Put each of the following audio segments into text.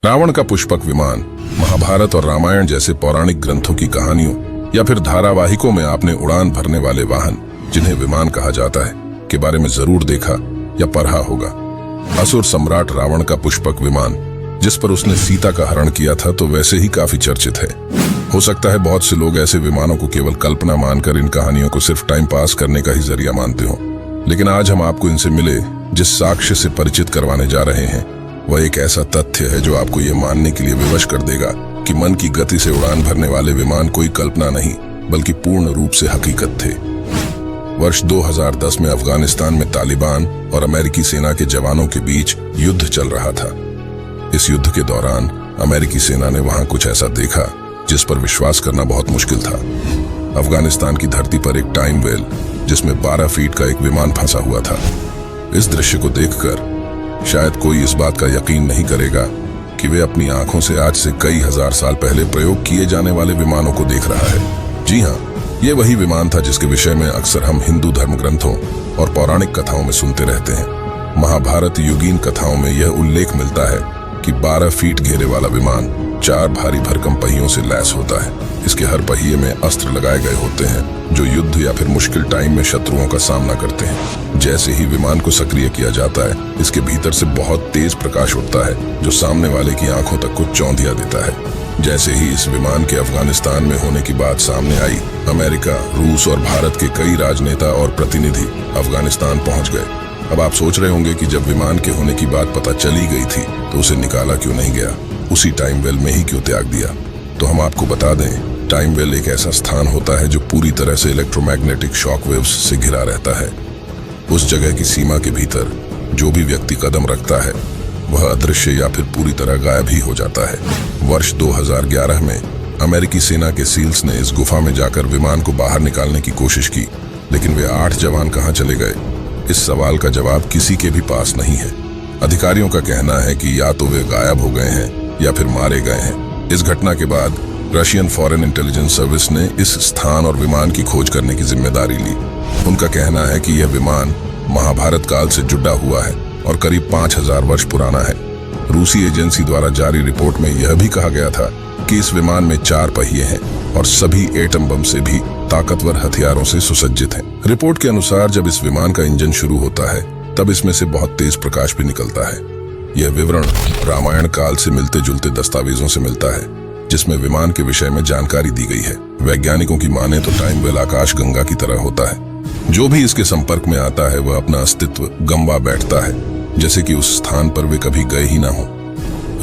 रावण का पुष्पक विमान महाभारत और रामायण जैसे पौराणिक ग्रंथों की कहानियों या फिर धारावाहिकों में आपने उड़ान भरने वाले वाहन, जिन्हें विमान कहा जाता है, के बारे में जरूर देखा या पढ़ा होगा। असुर सम्राट रावण का पुष्पक विमान, जिस पर उसने सीता का हरण किया था, तो वैसे ही काफी चर्चित है। हो सकता है बहुत से लोग ऐसे विमानों को केवल कल्पना मानकर इन कहानियों को सिर्फ टाइम पास करने का ही जरिया मानते हो, लेकिन आज हम आपको इनसे मिले जिस साक्ष्य से परिचित करवाने जा रहे हैं, वह एक ऐसा तथ्य है जो आपको ये मानने के लिए विवश कर देगा कि मन की गति से उड़ान भरने वाले विमान कोई कल्पना नहीं बल्कि पूर्ण रूप से हकीकत थे। वर्ष 2010 में अफगानिस्तान में तालिबान और अमेरिकी सेना के जवानों के बीच युद्ध चल रहा था। इस युद्ध के दौरान अमेरिकी सेना ने वहां कुछ ऐसा देखा जिस पर विश्वास करना बहुत मुश्किल था। अफगानिस्तान की धरती पर एक टाइम वेल जिसमें 12 फीट का एक विमान फंसा हुआ था। इस दृश्य को देखकर शायद कोई इस बात का यकीन नहीं करेगा कि वे अपनी आंखों से आज से कई हजार साल पहले प्रयोग किए जाने वाले विमानों को देख रहा है। जी हाँ, ये वही विमान था जिसके विषय में अक्सर हम हिंदू धर्म ग्रंथों और पौराणिक कथाओं में सुनते रहते हैं। महाभारत युगीन कथाओं में यह उल्लेख मिलता है कि 12 फीट घेरे वाला विमान 4 भारी भरकम पहियों से लैस होता है। इसके हर पहिए में अस्त्र लगाए गए होते हैं जो युद्ध या फिर मुश्किल टाइम में शत्रुओं का सामना करते हैं। जैसे ही विमान को सक्रिय किया जाता है, इसके भीतर से बहुत तेज प्रकाश उठता है जो सामने वाले की आंखों तक को चौंधिया देता है। जैसे ही इस विमान के अफगानिस्तान में होने की बात सामने आई, अमेरिका, रूस और भारत के कई राजनेता और प्रतिनिधि अफगानिस्तान पहुंच गए। अब आप सोच रहे होंगे कि जब विमान के होने की बात पता चली गई थी तो उसे निकाला क्यों नहीं गया, उसी टाइम वेल में ही क्यों त्याग दिया। तो हम आपको बता दें, टाइम वेल एक ऐसा स्थान होता है जो पूरी तरह से इलेक्ट्रोमैग्नेटिक शॉक वेव्स से घिरा रहता है। उस जगह की सीमा के भीतर जो भी व्यक्ति कदम रखता है वह अदृश्य या फिर पूरी तरह गायब ही हो जाता है। वर्ष 2011 में अमेरिकी सेना के सील्स ने इस गुफा में जाकर विमान को बाहर निकालने की कोशिश की, लेकिन वे 8 जवान कहाँ चले गए, इस सवाल का जवाब किसी के भी पास नहीं है। अधिकारियों का कहना है कि या तो वे गायब हो गए हैं या फिर मारे गए हैं। इस घटना के बाद रशियन फॉरेन इंटेलिजेंस सर्विस ने इस स्थान और विमान की खोज करने की जिम्मेदारी ली। उनका कहना है कि यह विमान महाभारत काल से जुड़ा हुआ है और करीब 5000 वर्ष पुराना है। रूसी एजेंसी द्वारा जारी रिपोर्ट में यह भी कहा गया था कि इस विमान में 4 पहिए हैं और सभी एटम बम से भी ताकतवर हथियारों से सुसज्जित हैं। रिपोर्ट के अनुसार जब इस विमान का इंजन शुरू होता है तब इसमें से बहुत तेज प्रकाश भी निकलता है। यह विवरण रामायण काल से मिलते जुलते दस्तावेजों से मिलता है जिसमें विमान के विषय में जानकारी दी गई है। वैज्ञानिकों की माने तो टाइम वेल आकाश गंगा की तरह होता है। जो भी इसके संपर्क में आता है वह अपना अस्तित्व गंवा बैठता है, जैसे कि उस स्थान पर वे कभी गए ही ना हो।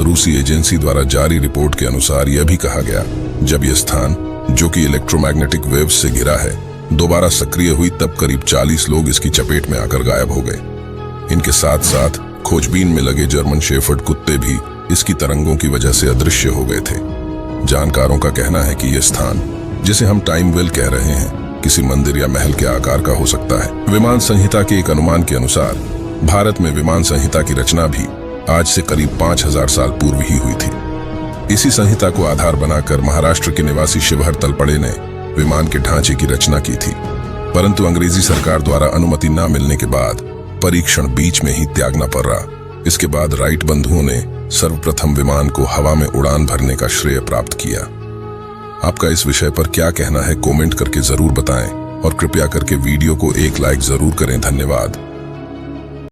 रूसी एजेंसी द्वारा जारी रिपोर्ट के अनुसार यह भी कहा गया, जब यह स्थान, जो कि इलेक्ट्रोमैग्नेटिक वेव्स से घिरा है, दोबारा सक्रिय हुई तब करीब 40 लोग इसकी चपेट में आकर गायब हो गए। इनके साथ साथ खोजबीन में लगे जर्मन शेफर्ड कुत्ते भी इसकी तरंगों की वजह से अदृश्य हो गए थे। जानकारों का कहना है कि यह स्थान, जिसे हम टाइम वेल कह रहे हैं, किसी मंदिर या महल के आकार का हो सकता है। विमान संहिता के एक अनुमान के अनुसार भारत में विमान संहिता की रचना भी आज से करीब 5000 साल पूर्व ही हुई थी। इसी संहिता को आधार बनाकर महाराष्ट्र के निवासी शिवहर तलपड़े ने विमान के ढांचे की रचना की थी, परंतु अंग्रेजी सरकार द्वारा अनुमति न मिलने के बाद परीक्षण बीच में ही त्यागना पड़ रहा। इसके बाद राइट बंधुओं ने सर्वप्रथम विमान को हवा में उड़ान भरने का श्रेय प्राप्त किया। आपका इस विषय पर क्या कहना है, कमेंट करके जरूर बताएं और कृपया करके वीडियो को एक लाइक जरूर करें। धन्यवाद।